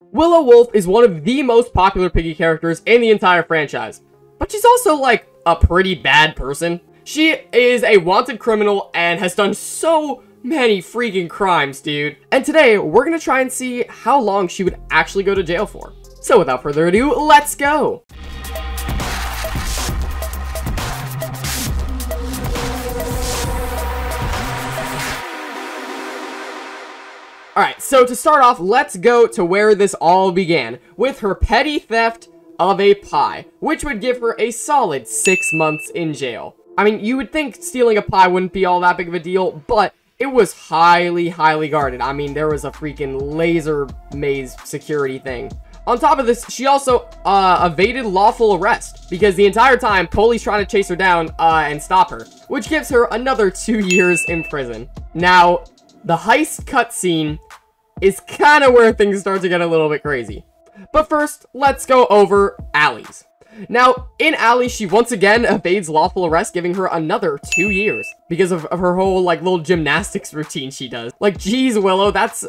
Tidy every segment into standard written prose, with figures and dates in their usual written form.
Willow Wolf is one of the most popular Piggy characters in the entire franchise, but she's also, like, a pretty bad person. She is a wanted criminal and has done so many freaking crimes, dude. And today, we're gonna try and see how long she would actually go to jail for. So without further ado, let's go! Alright, so to start off, let's go to where this all began, with her petty theft of a pie, which would give her a solid 6 months in jail. I mean, you would think stealing a pie wouldn't be all that big of a deal, but it was highly guarded. I mean, there was a freaking laser maze security thing. On top of this, she also evaded lawful arrest, because the entire time, police trying to chase her down and stop her, which gives her another 2 years in prison. Now, the heist cutscene is kind of where things start to get a little bit crazy. But first, let's go over Allie's. Now, in Allie, she once again evades lawful arrest, giving her another 2 years because of her whole, like, little gymnastics routine she does. Like, geez, Willow, that's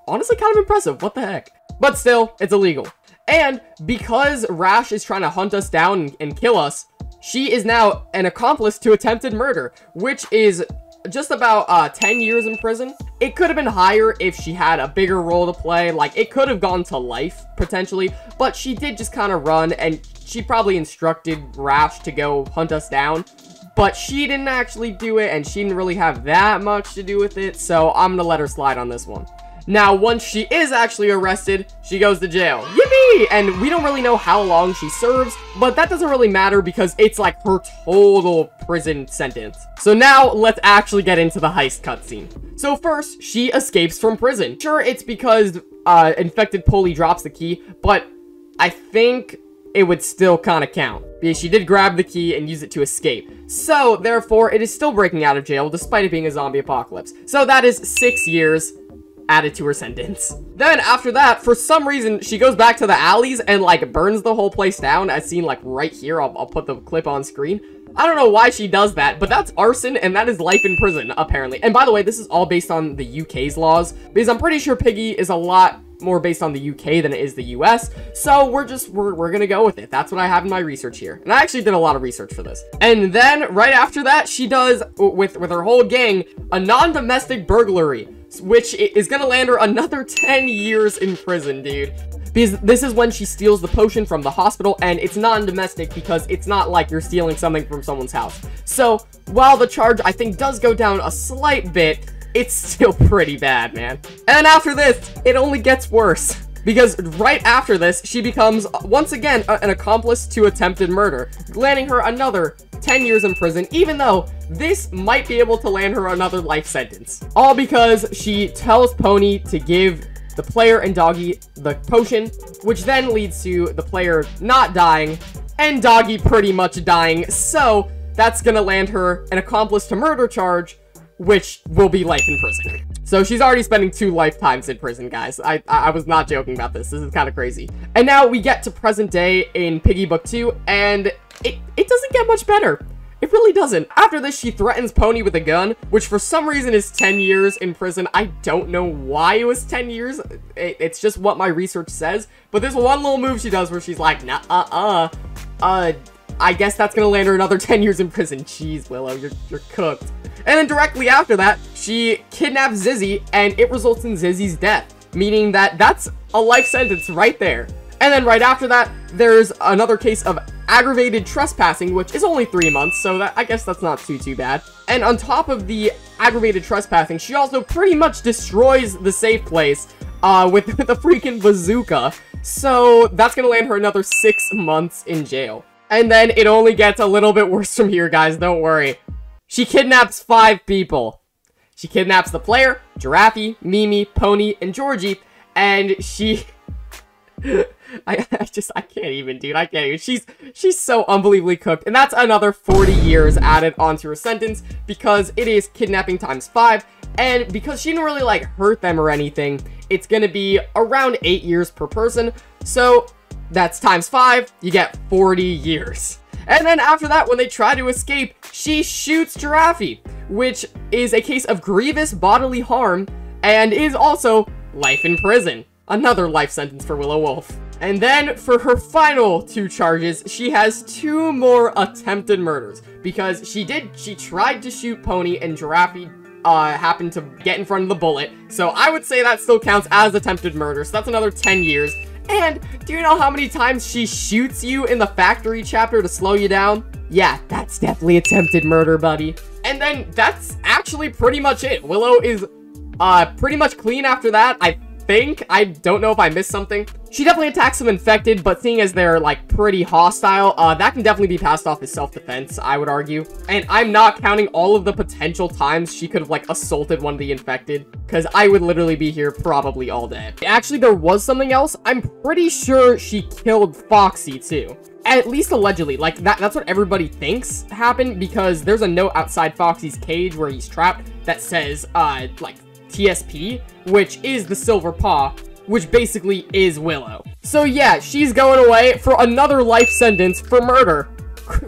honestly kind of impressive. What the heck? But still, it's illegal. And because Rash is trying to hunt us down and kill us, she is now an accomplice to attempted murder, which is just about 10 years in prison. It could have been higher if she had a bigger role to play. Like, it could have gone to life, potentially, but she did just kind of run, and she probably instructed Rash to go hunt us down, but she didn't actually do it, and she didn't really have that much to do with it, so I'm gonna let her slide on this one. Now, once she is actually arrested, she goes to jail. Yippee! And we don't really know how long she serves, but that doesn't really matter because it's like her total prison sentence. So now, let's actually get into the heist cutscene. So first, she escapes from prison. Sure, it's because infected Polly drops the key, but I think it would still kind of count, because she did grab the key and use it to escape. So, therefore, it is still breaking out of jail, despite it being a zombie apocalypse. So that is 6 years added to her sentence. Then after that, for some reason, she goes back to the alleys and like burns the whole place down, as seen like right here. I'll put the clip on screen. I don't know why she does that, but that's arson, and that is life in prison, apparently. And by the way, this is all based on the UK's laws, because I'm pretty sure Piggy is a lot more based on the UK than it is the US, so we're gonna go with it. That's what I have in my research here, and I actually did a lot of research for this. And then, right after that, she does, with her whole gang, a non-domestic burglary, which is gonna land her another 10 years in prison, dude. Because this is when she steals the potion from the hospital, and it's non-domestic because it's not like you're stealing something from someone's house. So, while the charge, I think, does go down a slight bit, it's still pretty bad, man. And after this, it only gets worse. Because right after this, she becomes, once again, an accomplice to attempted murder, landing her another 10 years in prison, even though this might be able to land her another life sentence. All because she tells Pony to give the player and Doggy the potion, which then leads to the player not dying, and Doggy pretty much dying, so that's gonna land her an accomplice to murder charge, which will be life in prison. So she's already spending 2 lifetimes in prison, guys. I was not joking about this. This is kind of crazy. And now we get to present day in Piggy Book 2, and it doesn't get much better. It really doesn't. After this, she threatens Pony with a gun, which for some reason is 10 years in prison. I don't know why it was 10 years. It's just what my research says. But there's one little move she does where she's like, nah, I guess that's gonna land her another 10 years in prison. Jeez, Willow, you're cooked. And then directly after that, she kidnaps Zizzy, and it results in Zizzy's death, meaning that that's a life sentence right there. And then right after that, there's another case of aggravated trespassing, which is only 3 months, so that I guess that's not too bad. And on top of the aggravated trespassing, she also pretty much destroys the safe place with a freaking bazooka. So that's gonna land her another 6 months in jail. And then it only gets a little bit worse from here, guys, don't worry. She kidnaps 5 people. She kidnaps the player, Giraffe, Mimi, Pony, and Georgie, and she... I can't even, dude. I can't even. She's so unbelievably cooked. And that's another 40 years added onto her sentence because it is kidnapping times 5. And because she didn't really, like, hurt them or anything, it's gonna be around 8 years per person. So that's times 5. You get 40 years. And then after that, when they try to escape, she shoots Giraffe, which is a case of grievous bodily harm and is also life in prison. Another life sentence for Willow Wolf. And then, for her final 2 charges, she has 2 more attempted murders. Because she tried to shoot Pony, and Giraffe happened to get in front of the bullet. So I would say that still counts as attempted murder, so that's another 10 years. And do you know how many times she shoots you in the factory chapter to slow you down? Yeah, that's definitely attempted murder, buddy. And then that's actually pretty much it. Willow is pretty much clean after that, I think. I don't know if I missed something. She definitely attacks some infected, but seeing as they're like pretty hostile, that can definitely be passed off as self-defense, I would argue. And I'm not counting all of the potential times she could have like assaulted one of the infected, because I would literally be here probably all day. Actually, there was something else. I'm pretty sure she killed Foxy too. At least allegedly. Like, that's what everybody thinks happened, because there's a note outside Foxy's cage where he's trapped that says, like, TSP, which is the Silver Paw, which basically is Willow. So yeah, she's going away for another life sentence for murder.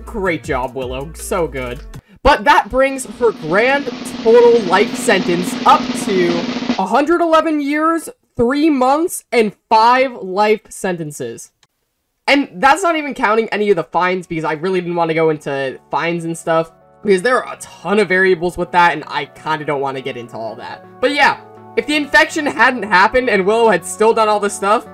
Great job, Willow. So good. But that brings her grand total life sentence up to 111 years, 3 months, and 5 life sentences. And that's not even counting any of the fines, because I really didn't want to go into fines and stuff, because there are a ton of variables with that, and I kind of don't want to get into all that. But yeah, if the infection hadn't happened and Willow had still done all this stuff,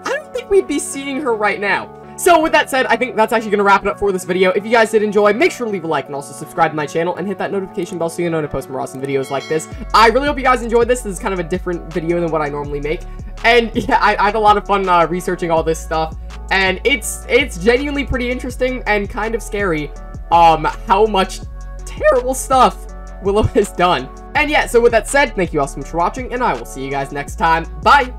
I don't think we'd be seeing her right now. So with that said, I think that's actually going to wrap it up for this video. If you guys did enjoy, make sure to leave a like and also subscribe to my channel and hit that notification bell so you know to post more awesome videos like this. I really hope you guys enjoyed this. This is kind of a different video than what I normally make. And yeah, I had a lot of fun researching all this stuff. And it's genuinely pretty interesting and kind of scary how much terrible stuff Willow has done. And yeah, so with that said, thank you all so much for watching, and I will see you guys next time. Bye!